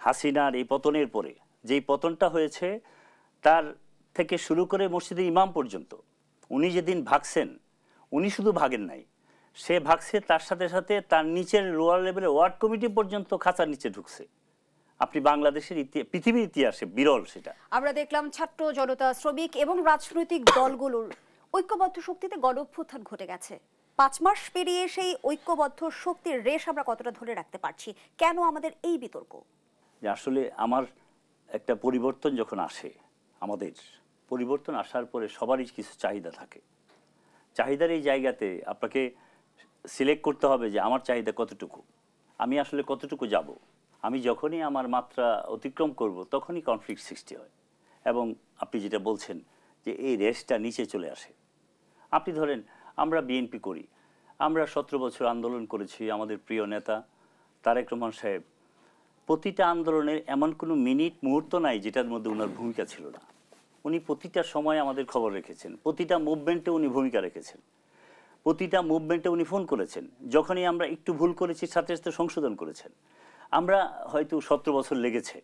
হাসিনার এই পতনের পরে যেই পতনটা হয়েছে তার থেকে শুরু করে মসজিদের ইমাম পর্যন্ত উনি যেদিন ভাগছেন উনি শুধু ভাগেন নাই, সে ভাগছে তার সাথে সাথে তার নিচের লোয়ার লেভেলের ওয়ার্ড কমিটি পর্যন্ত খাঁচার নিচে ঢুকছে। আপনি বাংলাদেশের পৃথিবীর ইতিহাসে বিরল সেটা। আমরা দেখলাম ছাত্র জনতা, শ্রমিক এবং রাজনৈতিক দলগুলোর ঐক্যবদ্ধ শক্তিতে গণ অভ্যুত্থান ঘটে গেছে। 5 মাস পেরিয়ে সেই ঐক্যবদ্ধ শক্তির রেশ আমরা কতটা ধরে রাখতে পারছি? কেন আমাদের এই বিতর্ক? যে আসলে আমার একটা পরিবর্তন যখন আসে, আমাদের পরিবর্তন আসার পরে সবারই কিছু চাহিদা থাকে। চাহিদার এই জায়গাতে আপনাকে সিলেক্ট করতে হবে যে আমার চাহিদা কতটুকু, আমি আসলে কতটুকু যাব। আমি যখনই আমার মাত্রা অতিক্রম করব তখনই কনফ্লিক্ট সৃষ্টি হয় এবং আপনি যেটা বলছেন যে এই রেসটা নিচে চলে আসে। আপনি ধরেন আমরা বিএনপি করি, আমরা 17 বছর আন্দোলন করেছি। আমাদের প্রিয় নেতা তারেক রহমান সাহেব প্রতিটা আন্দোলনের এমন কোনো মিনিট মুহূর্ত নাই যেটার মধ্যে ওনার ভূমিকা ছিল না। উনি প্রতিটা সময় আমাদের খবর রেখেছেন, প্রতিটা মুভমেন্টে উনি ভূমিকা রেখেছেন, প্রতিটা মুভমেন্টে উনি ফোন করেছেন। যখনই আমরা একটু ভুল করেছি সাথে সাথে সংশোধন করেছেন। আমরা হয়তো 17 বছর লেগেছে,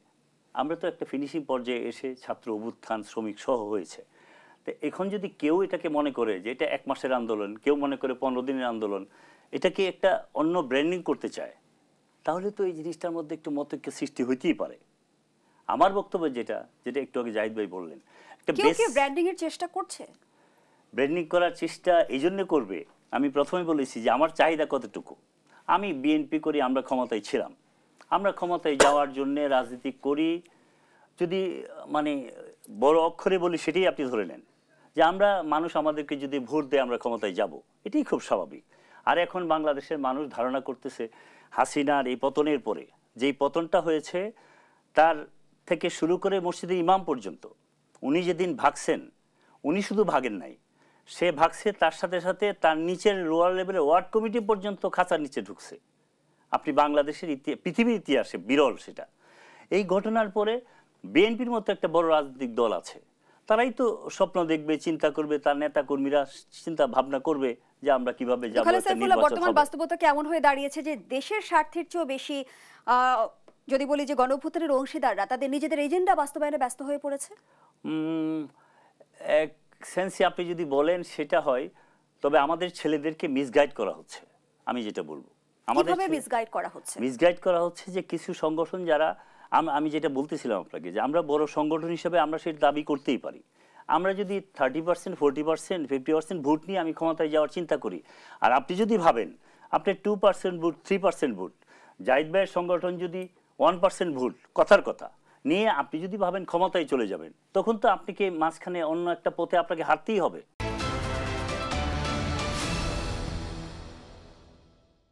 আমরা তো একটা ফিনিশিং পর্যায়ে এসে ছাত্র অভ্যুত্থান শ্রমিক সহ হয়েছে। তো এখন যদি কেউ এটাকে মনে করে যে এটা 1 মাসের আন্দোলন, কেউ মনে করে 15 দিনের আন্দোলন, এটাকে একটা অন্য ব্র্যান্ডিং করতে চায়, তাহলে তো এই জিনিসটার মধ্যে একটু মতৈক্য সৃষ্টি হইতেই পারে। আমার বক্তব্য যেটা একটু আগে জাহিদ ভাই বললেন, একটা কেউ কি ব্র্যান্ডিং এর চেষ্টা করছে? ব্র্যান্ডিং করার চেষ্টা এই জন্য করবে, আমি প্রথমে বলেছি যে আমার চাহিদা কতটুকু। আমি বিএনপি করি, আমরা ক্ষমতায় ছিলাম, আমরা ক্ষমতায় যাওয়ার জন্য রাজনীতি করি। যদি মানে বড় অক্ষরে বলি সেটাই আপনি ধরে নেন যে আমরা মানুষ আমাদেরকে যদি ভোট দেয় আমরা ক্ষমতায় যাব, এটাই খুব স্বাভাবিক। আর এখন বাংলাদেশের মানুষ ধারণা করতেছে হাসিনার এই পতনের পরে যেই পতনটা হয়েছে তার থেকে শুরু করে মসজিদের ইমাম পর্যন্ত উনি যেদিন ভাগছেন উনি শুধু ভাগেন নাই, সে ভাগছে তার সাথে সাথে তার নিচের লোয়ার লেভেলের ওয়ার্ড কমিটি পর্যন্ত খাঁচার নিচে ঢুকছে। আপনি বাংলাদেশের পৃথিবীর ইতিহাসে বিরল সেটা। এই ঘটনার পরে বিএনপির মতো একটা বড় রাজনৈতিক দল আছে, তারাই তো স্বপ্ন দেখবে, চিন্তা করবে, তার নেতা কর্মীরা চিন্তা ভাবনা করবে যে আমরা কিভাবে যাব। বর্তমান বাস্তবতা কেমন হয়ে দাঁড়িয়েছে যে দেশের স্বার্থের চেয়ে বেশি যদি বলি যে গণ অভ্যুত্থানের অংশীদাররা তাদের নিজেদের এজেন্ডা বাস্তবায়নে ব্যস্ত হয়ে পড়েছে। এক সেন্সে আপনি যদি বলেন সেটা হয়, তবে আমাদের ছেলেদেরকে মিসগাইড করা হচ্ছে। আমি যেটা বলবো আমাদের মিসগাইড করা হচ্ছে যে কিছু সংগঠন যারা, আমি যেটা বলতেছিলাম আপনাকে যে আমরা বড় সংগঠন হিসেবে আমরা সেটা দাবি করতেই পারি। আমরা যদি 30%, 40%, 50% ভোট নিয়ে আমি ক্ষমতায় যাওয়ার চিন্তা করি, আর আপনি যদি ভাবেন আপনি 2% ভোট, 3% ভোট, জাহিদ ভাইয়ের সংগঠন যদি 1% ভোট কথার কথা নিয়ে আপনি যদি ভাবেন ক্ষমতায় চলে যাবেন, তখন তো আপনাকে মাঝখানে অন্য একটা পথে আপনাকে হাঁটতেই হবে।